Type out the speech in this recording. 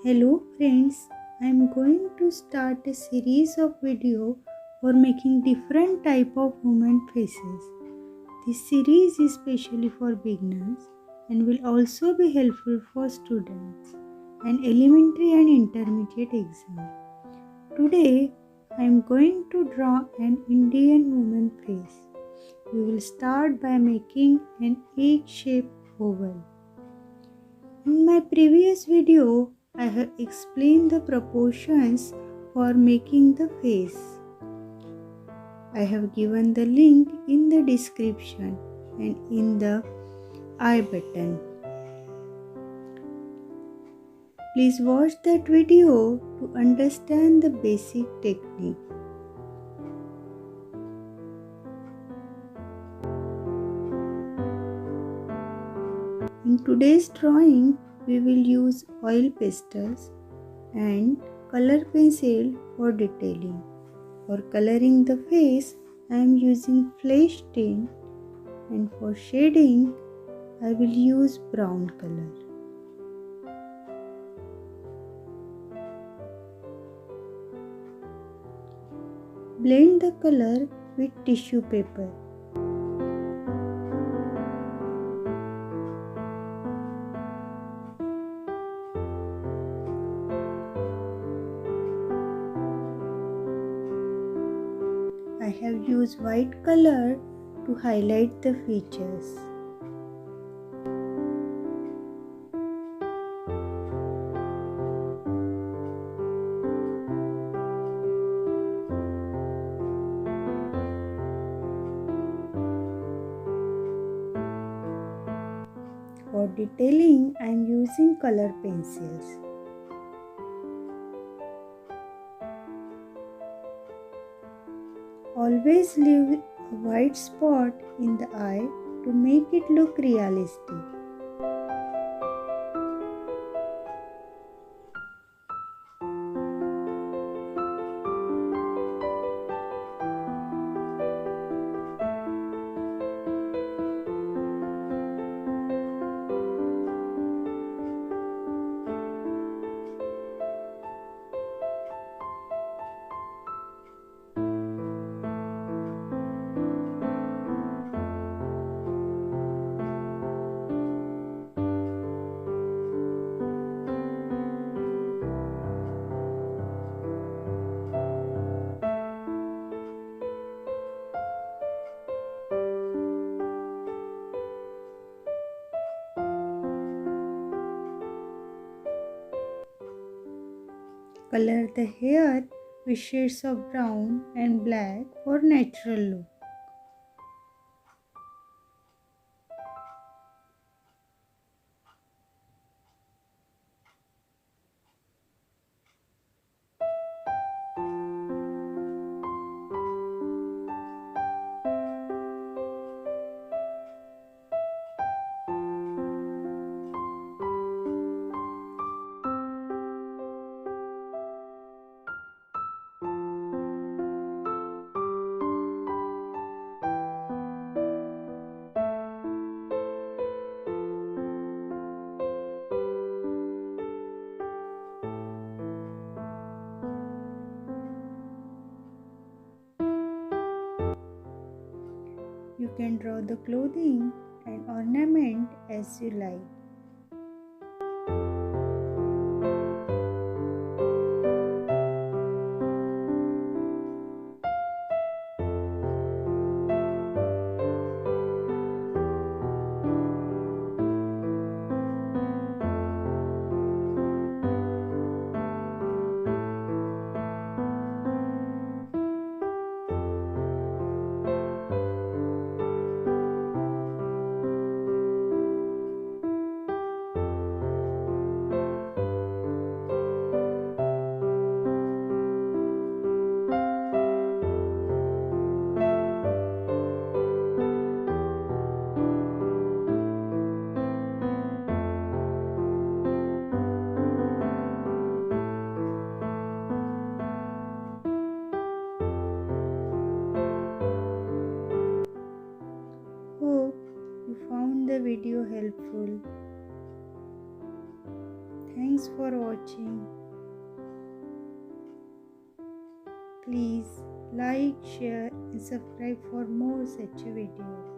Hello friends, I am going to start a series of video for making different type of human faces. This series is specially for beginners and will also be helpful for students and elementary and intermediate exam. Today I am going to draw an Indian woman face. We will start by making an egg-shaped oval. In my previous video, I have explained the proportions for making the face. I have given the link in the description and in the I button. Please watch that video to understand the basic technique. In today's drawing, we will use oil pastels and color pencil for detailing. For coloring the face, I am using flesh tint, and for shading, I will use brown color. Blend the color with tissue paper. I have used white color to highlight the features. For detailing, I am using color pencils. Always leave a white spot in the eye to make it look realistic. Color the hair with shades of brown and black for natural look. You can draw the clothing and ornament as you like. Hope you found the video helpful. Thanks for watching. Please like, share and subscribe for more such videos.